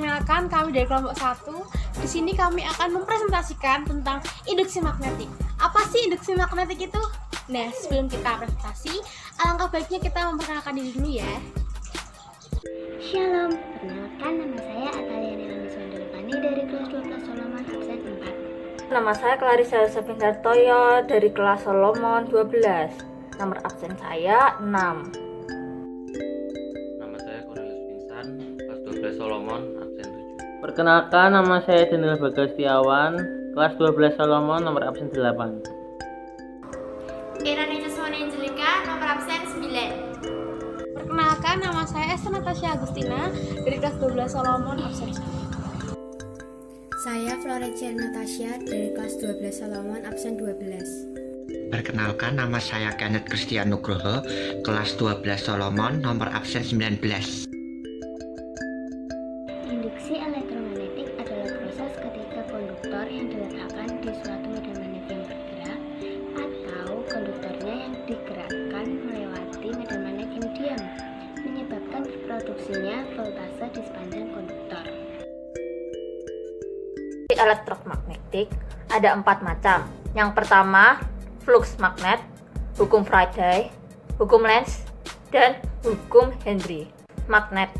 Perkenalkan, kami dari kelompok 1. Di sini kami akan mempresentasikan tentang induksi magnetik. Apa sih induksi magnetik itu? Nah, sebelum kita presentasi, alangkah baiknya kita memperkenalkan diri dulu ya. Shalom, perkenalkan nama saya Ataliana Elamiswandalpani dari kelas 12 Solomon absen 4. Nama saya Clarissa Yosefindartoyo dari kelas Solomon 12. Nomor absen saya 6. Nama saya Cornelius Vincent, kelas 12 Solomon, absen 7. Perkenalkan, nama saya Daniel Bagastiawan, kelas 12 Solomon, nomor absen 8. Iranica Sony Angelika, nomor absen 9. Perkenalkan, nama saya Esther Natasha Agustina dari kelas 12 Solomon absen 1. Saya Florencia Natasha dari kelas 12 Solomon absen 12. Perkenalkan, nama saya Kenneth Christian Nugroho, kelas 12 Solomon, nomor absen 19. Induksi elektromagnetik adalah proses ketika konduktor yang diletakkan di suatu medan magnet yang bergerak atau konduktornya yang digerakkan melewati medan magnet yang diam, menyebabkan produksinya voltase di sepanjang konduktor. Elektromagnetik ada 4 macam. Yang pertama, flux magnet, hukum Faraday, hukum Lenz, dan hukum Henry. Magnet.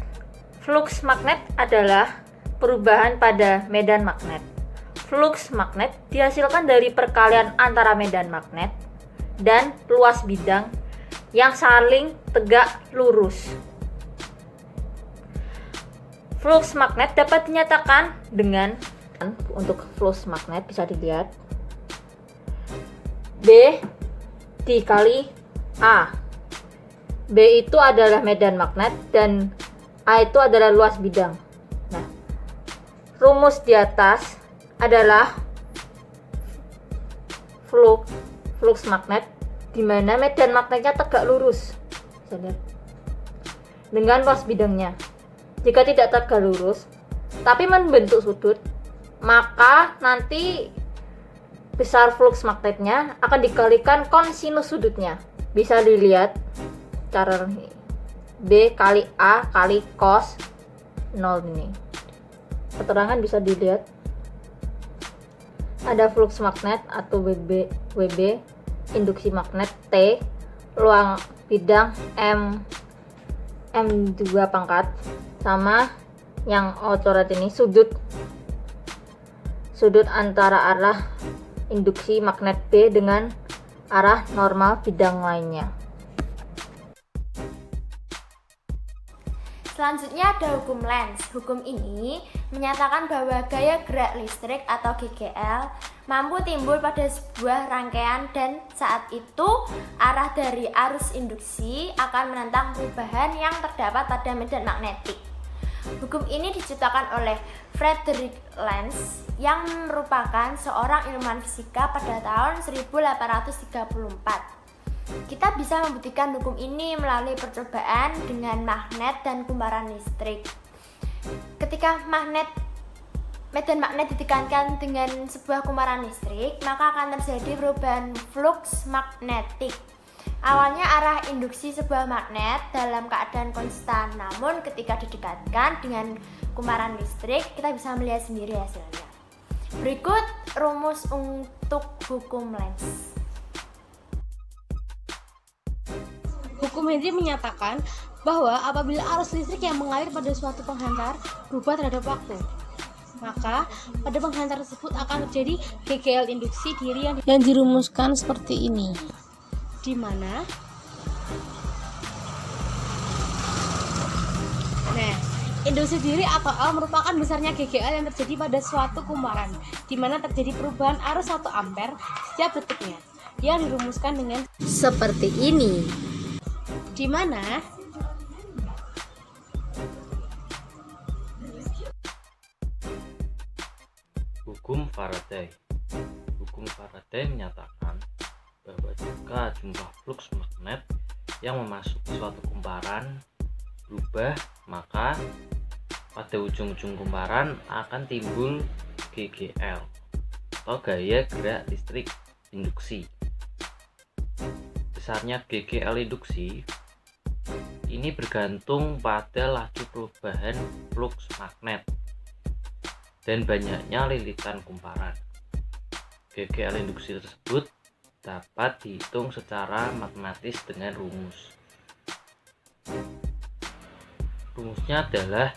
Flux magnet adalah perubahan pada medan magnet. Flux magnet dihasilkan dari perkalian antara medan magnet dan luas bidang yang saling tegak lurus. Flux magnet dapat dinyatakan dengan, untuk flux magnet bisa dilihat, B dikali A. B itu adalah medan magnet dan A itu adalah luas bidang. Nah, rumus di atas adalah flux magnet di mana medan magnetnya tegak lurus. Bisa lihat. Dengan luas bidangnya. Jika tidak tegak lurus tapi membentuk sudut, maka nanti besar flux magnetnya akan dikalikan kosinus sudutnya. Bisa dilihat cara ini. B kali A kali cos 0 ini. Keterangan bisa dilihat. Ada flux magnet atau WB, induksi magnet T, ruang bidang M2 pangkat, sama yang O coret ini sudut antara arah induksi magnet B dengan arah normal bidang lainnya. Selanjutnya ada hukum Lenz. Hukum ini menyatakan bahwa gaya gerak listrik atau GGL mampu timbul pada sebuah rangkaian dan saat itu arah dari arus induksi akan menentang perubahan yang terdapat pada medan magnetik. Hukum ini diciptakan oleh Frederick Lenz yang merupakan seorang ilmuwan fisika pada tahun 1834. Kita bisa membuktikan hukum ini melalui percobaan dengan magnet dan kumparan listrik. Ketika medan magnet ditekankan dengan sebuah kumparan listrik, maka akan terjadi perubahan flux magnetik. Awalnya arah induksi sebuah magnet dalam keadaan konstan, namun ketika didekatkan dengan kumparan listrik, kita bisa melihat sendiri hasilnya. Berikut rumus untuk hukum Lenz. Hukum Henry menyatakan bahwa apabila arus listrik yang mengalir pada suatu penghantar berubah terhadap waktu, maka pada penghantar tersebut akan terjadi GGL induksi diri yang dirumuskan seperti ini, di mana induksi diri atau L merupakan besarnya GGL yang terjadi pada suatu kumparan, di mana terjadi perubahan arus 1 ampere setiap detiknya, yang dirumuskan dengan Seperti ini. di mana Hukum Faraday. Hukum Faraday menyatakan bahwa jika jumlah flux magnet yang memasuki suatu kumparan berubah, maka pada ujung-ujung kumparan akan timbul GGL atau gaya gerak listrik induksi. Besarnya GGL induksi ini bergantung pada laju perubahan flux magnet dan banyaknya lilitan kumparan. GGL induksi tersebut dapat dihitung secara matematis dengan rumus. Rumusnya adalah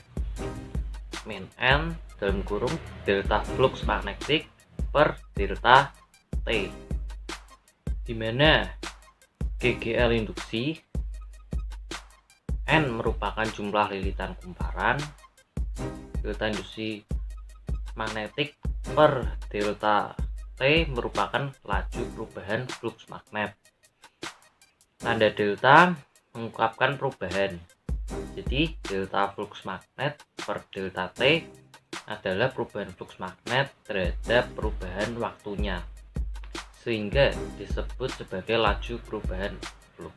min N dalam kurung delta flux magnetik per delta T, di mana GGL induksi N merupakan jumlah lilitan kumparan, delta induksi magnetik per delta T merupakan laju perubahan flux magnet. Tanda delta mengungkapkan perubahan. Jadi delta flux magnet per delta T adalah perubahan flux magnet terhadap perubahan waktunya, sehingga disebut sebagai laju perubahan flux.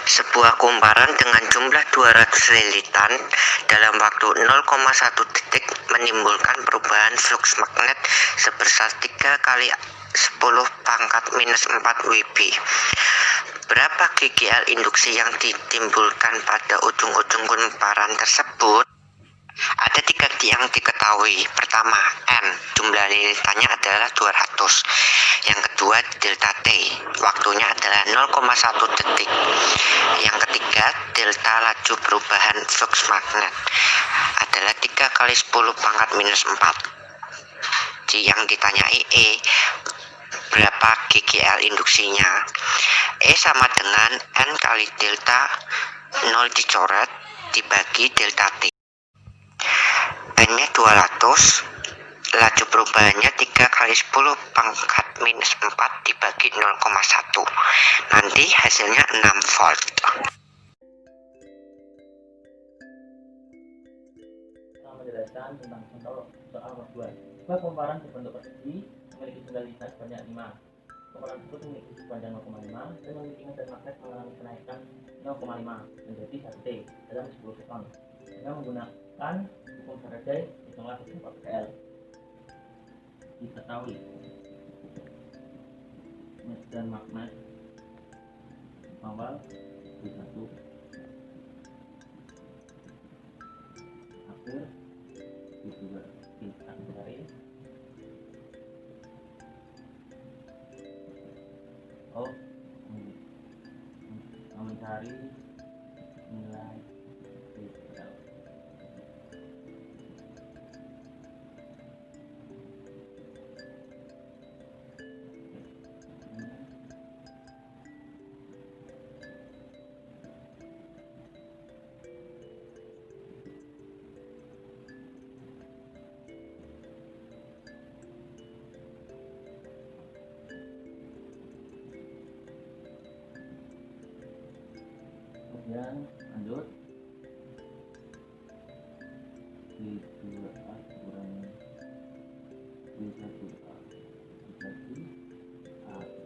Sebuah kumparan dengan jumlah 200 lilitan dalam waktu 0,1 detik menimbulkan perubahan flux magnet sebesar 3 kali 10 pangkat minus 4 Wb. Berapa GGL induksi yang ditimbulkan pada ujung-ujung kumparan tersebut? Ada 3 yang diketahui. Pertama, N, jumlah lilitannya adalah 200. Yang kedua, delta T, waktunya adalah 0,1 detik. Yang ketiga, delta laju perubahan flux magnet adalah 3 kali 10 pangkat minus 4. Jadi yang ditanyai E, berapa GGL induksinya? E sama dengan N kali delta 0 dicoret dibagi delta T. N-nya 200, laju perubahannya 3 kali 10 pangkat minus 4 dibagi 0,1. Nanti hasilnya 6 volt. Kita menjelaskan tentang contoh soal nomor 2. Sebuah kumparan berbentuk persegi memiliki jumlah lilitan sebanyak 5. Kumparan tersebut memiliki sepanjang 0,5 dan memiliki medan magnet mengalami kenaikan 0,5 menjadi 1 T dalam 10 sekon. Dengan menggunakan hukum Faraday, hitunglah hukum KL. Diketahui medan magnet awal V1 akhir V2. Kita mencari mencari nilai GGL. Kemudian lanjut V2A kurang V1A dibagi AB.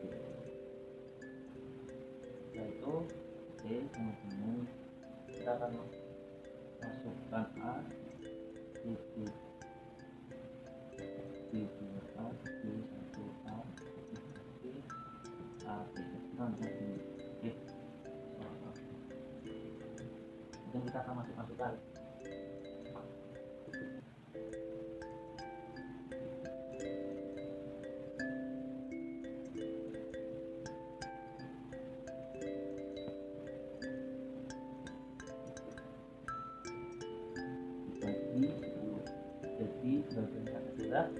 Setelah itu C sama dengan kita akan masukkan A di V2A V1A dibagi AB. Nanti dan kita akan masukkan dibagi 10. Jadi bagian satu adalah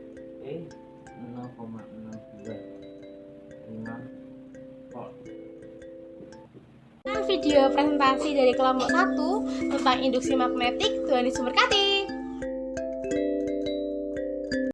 E 0,625 volt. Video presentasi dari kelompok 1 tentang induksi magnetik Tuhan Yesus memberkati.